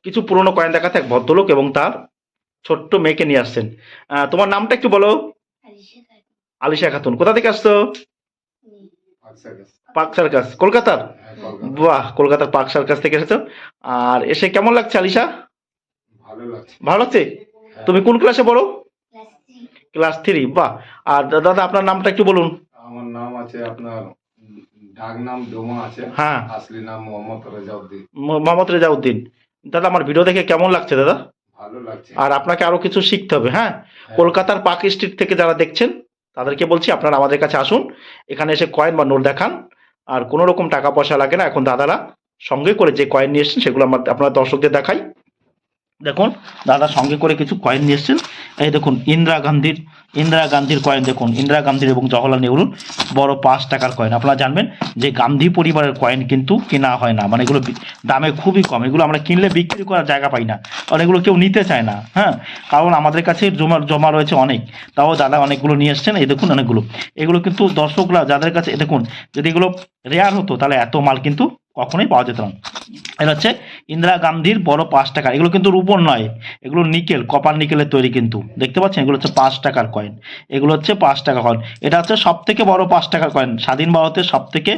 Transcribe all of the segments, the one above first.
কিছু পুরনো কয়েন দেখাতে এক ভদ্রলোক এবং তার ছোট্ট মেয়েকে নিয়ে আসছেন। তোমার নামটা একটু বলো। আলিশা খাতুন। কোথা থেকে আসছো? পার্ক সার্কাস, কলকাতার। বাহ, কলকাতার পার্ক সার্কাস থেকে এসেছো। আর এসে কেমন লাগছে আলিশা? ভালো লাগছে। তুমি কোন ক্লাসে পড়ো? ক্লাস 3। বাহ। আর দাদা আপনার নামটা একটু বলুন। আমার নাম আছে আপনার ডাক নাম ডোমা আছে। হ্যাঁ। আসলি নাম মোহাম্মদ রেজাউদ্দিন। মোহাম্মদ রেজাউদ্দিন। দাদা আমার ভিডিও দেখে কেমন লাগছে দাদা? ভালো লাগছে। আর আপনাকে আরো কিছু শিখতে হবে, হ্যাঁ। কলকাতার পার্ক স্ট্রিট থেকে যারা দেখছেন তাদেরকে বলছি আপনারা আমাদের কাছে আসুন, এখানে এসে কয়েন বা নোট দেখান। আর কোনো রকম টাকা পয়সা লাগে না। এখন দাদারা সঙ্গে করে যে কয়েন নিয়ে এসছেন সেগুলো আপনারা দর্শকদের দেখাই। দেখুন, দাদা সঙ্গে করে কিছু কয়েন নিয়ে এসছেন। এই দেখুন, ইন্দিরা গান্ধীর কয়েন দেখুন, ইন্দিরা গান্ধীর এবং জওহরলাল নেহরুর বড় 5 টাকার কয়েন। আপনারা জানবেন যে গান্ধী পরিবারের কয়েন কিন্তু কেনা হয় না, মানে এগুলো দামে খুবই কম। এগুলো আমরা কিনলে বিক্রি করার জায়গা পাই না, কারণ এগুলো কেউ নিতে চায় না, হ্যাঁ। কারণ আমাদের কাছে জমা রয়েছে অনেক। তাও দাদা অনেকগুলো নিয়ে এসছেন, এই দেখুন অনেকগুলো। এগুলো কিন্তু দর্শকরা যাদের কাছে, দেখুন, যদি এগুলো রেয়ার হতো তাহলে এত মাল কিন্তু কখনোই পাওয়া যেত না। এটা হচ্ছে ইন্দিরা গান্ধীর বড় 5 টাকা। এগুলো কিন্তু রূপোর নয়, এগুলো নিকেল, কপার নিকেলের তৈরি কিন্তু, দেখতে পাচ্ছেন। এগুলো হচ্ছে 5 টাকার কয়েন। এগুলো হচ্ছে 5 টাকা কয়েন। এটা হচ্ছে সব থেকে বড় 5 টাকার কয়েন। স্বাধীন ভারতের সব থেকে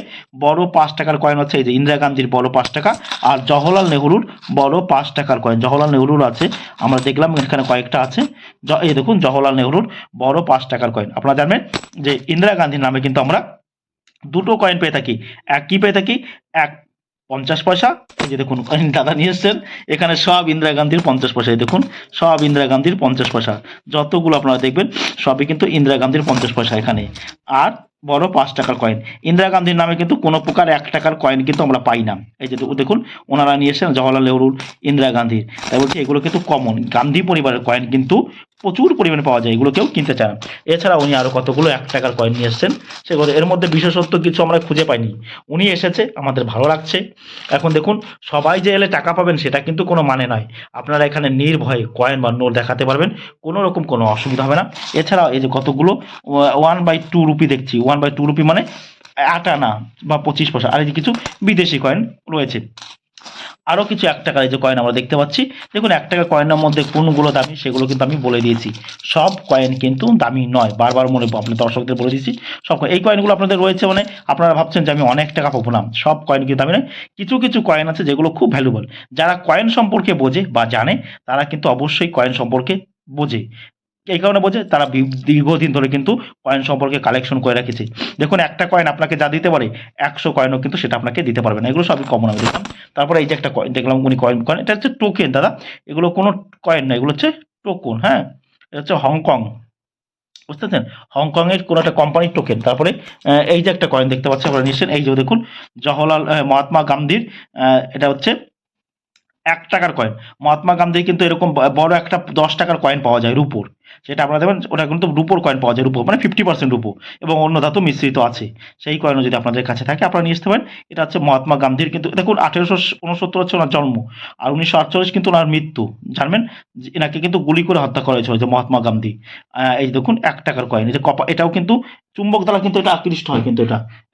বড় 5 টাকার কয়েন হচ্ছে এই যে ইন্দিরা গান্ধীর বড় 5 টাকা, আর জওহরলাল নেহরুর বড় 5 টাকার কয়েন। জওহরলাল নেহরুর আছে, আমরা দেখলাম এখানে কয়েকটা আছে। এই দেখুন, জওহরলাল নেহরুর বড় 5 টাকার কয়েন। আপনারা জানবেন যে ইন্দিরা গান্ধীর নামে কিন্তু আমরা দুটো কয়েন পেয়ে থাকি। এক কি পেয়ে থাকি? এক 50 পয়সা। এই যে দেখুন, দাদা নিয়ে এসছেন, এখানে সব ইন্দিরা গান্ধীর 50 পয়সা। এই দেখুন, সব ইন্দিরা গান্ধীর 50 পয়সা। যতগুলো আপনারা দেখবেন সবই কিন্তু ইন্দিরা গান্ধীর 50 পয়সা এখানে। আর বড় 5 টাকার কয়েন। ইন্দিরা গান্ধীর নামে কিন্তু কোনো প্রকার 1 টাকার কয়েন কিন্তু আমরা পাই না। এই যে দেখুন, ওনারা নিয়ে এসেছেন জওহরলাল নেহরুর, ইন্দিরা গান্ধীর। তাই বলছি এগুলো কিন্তু কমন, গান্ধী পরিবারের কয়েন কিন্তু প্রচুর পরিমাণে পাওয়া যায়, এগুলো কেউ কিনতে চায় না। এছাড়া উনি আরও কতগুলো 1 টাকার কয়েন নিয়ে এসছেন, সেগুলো এর মধ্যে বিশেষত্ব কিছু আমরা খুঁজে পাইনি। উনি এসেছে, আমাদের ভালো লাগছে। এখন দেখুন, সবাই যে এলে টাকা পাবেন সেটা কিন্তু কোনো মানে নয়। আপনারা এখানে নির্ভয়ে কয়েন বা নোট দেখাতে পারবেন, কোনো রকম কোনো অসুবিধা হবে না। এছাড়াও এই যে কতগুলো 1/2 রুপি দেখছি, 1/2 রুপি মানে 8 আনা বা 25 পয়সা। আর এই যে কিছু বিদেশি কয়েন রয়েছে, আরও কিছু 1 টাকার এই যে কয়েন আমরা দেখতে পাচ্ছি। দেখুন, 1 টাকার কয়েনের মধ্যে কোনগুলো দামি সেগুলো কিন্তু আমি বলে দিয়েছি। সব কয়েন কিন্তু দামি নয়, বারবার মনে আপনি দর্শকদের বলে দিয়েছি। সব এই কয়েনগুলো আপনাদের রয়েছে, মানে আপনারা ভাবছেন যে আমি অনেক টাকা পাবো না, সব কয়েন কিন্তু দামি নয়। কিছু কিছু কয়েন আছে যেগুলো খুব ভ্যালুবল। যারা কয়েন সম্পর্কে বোঝে বা জানে তারা কিন্তু অবশ্যই কয়েন সম্পর্কে বোঝে। এই কারণে বোঝে, তারা দীর্ঘদিন ধরে কিন্তু কয়েন সম্পর্কে কালেকশন করে রেখেছে। দেখুন, একটা কয়েন আপনাকে যা দিতে পারে 100 কয়েনও কিন্তু সেটা আপনাকে দিতে পারবে না। এগুলো সবই কমন, আমি দেখলাম। তারপরে এই যে একটা কয়েন দেখলাম, উনি কয়েন, এটা হচ্ছে টোকেন দাদা। এগুলো কোনো কয়েন নয়, এগুলো হচ্ছে টোকন, হ্যাঁ। এটা হচ্ছে হংকং, বুঝতে পারছেন, হংকংয়ের কোনো একটা কোম্পানির টোকেন। তারপরে এই যে একটা কয়েন দেখতে পাচ্ছেন আপনারা নিশ্চয়ই, এই যে দেখুন, জওহরলাল মহাত্মা গান্ধীর, এটা হচ্ছে 1 টাকার কয়েন। মহাত্মা গান্ধীর কিন্তু এরকম বড় একটা 10 টাকার কয়েন পাওয়া যায় রুপোর। সেটা আপনারা দেখবেন, ওটা কিন্তু রুপোর কয়েন পাওয়া যায়, রুপো মানে 50% রুপো এবং অন্য ধাতু মিশ্রিত আছে। সেই কয়েনও যদি আপনাদের কাছে থাকে আপনারা নিয়ে আসতে পারেন। এটা হচ্ছে মহাত্মা গান্ধীর, কিন্তু দেখুন 1869 হচ্ছে ওনার জন্ম, আর 1948 কিন্তু ওনার মৃত্যু। জানবেন যে এনাকে কিন্তু গুলি করে হত্যা করা হয়েছিল, যে মহাত্মা গান্ধী। এই দেখুন 1 টাকার কয়েন, এই যে এটাও কিন্তু চুম্বক দ্বারা কিন্তু এটা আকৃষ্ট হয়, কিন্তু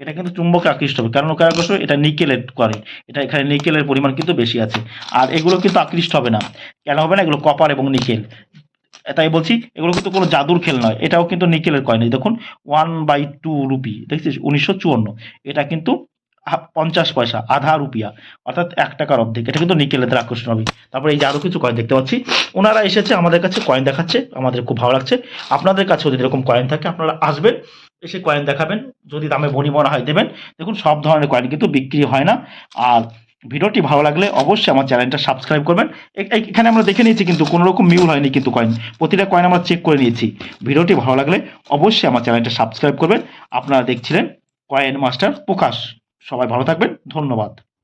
এটা কিন্তু চুম্বকে আকৃষ্ট হবে, কারণ এটা নিকেলের করে। এটা এখানে নিকেলের পরিমাণ কিন্তু বেশি আছে। আর এগুলো কিন্তু আকৃষ্ট হবে না, কেন হবে না? এগুলো কপার এবং নিকেল। তাই বলছি এগুলো কিন্তু কোনো জাদুর খেল নয়। এটাও কিন্তু নিকেলের কয়েন। এই দেখুন, 1/2 রুপি দেখছিস, 1954। এটা কিন্তু 50 পয়সা, আধা রুপিয়া, অর্থাৎ 1 টাকার অর্ধেক। এটা কিন্তু নিকেলের দ্বারা আকর্ষণ হবে। তারপরে এই যে আরও কিছু কয়েন দেখতে পাচ্ছি, ওনারা এসেছে আমাদের কাছে কয়েন দেখাচ্ছে, আমাদের খুব ভালো লাগছে। আপনাদের কাছেও যদি এরকম কয়েন থাকে আপনারা আসবেন, এসে কয়েন দেখাবেন, যদি দামে বনি মনে হয় দেবেন। দেখুন, সব ধরনের কয়েন কিন্তু বিক্রি হয় না। আর ভিডিওটি ভালো লাগলে অবশ্যই আমার চ্যানেলটা সাবস্ক্রাইব করবেন। এখানে আমরা দেখে নিয়েছি কিন্তু কোনো রকম মিউল হয়নি, কিন্তু কয়েন প্রতিটা কয়েন আমরা চেক করে নিয়েছি। ভিডিওটি ভালো লাগলে অবশ্যই আমার চ্যানেলটা সাবস্ক্রাইব করবেন। আপনারা দেখছিলেন কয়েন মাস্টার প্রকাশ। সবাই ভালো থাকবেন, ধন্যবাদ।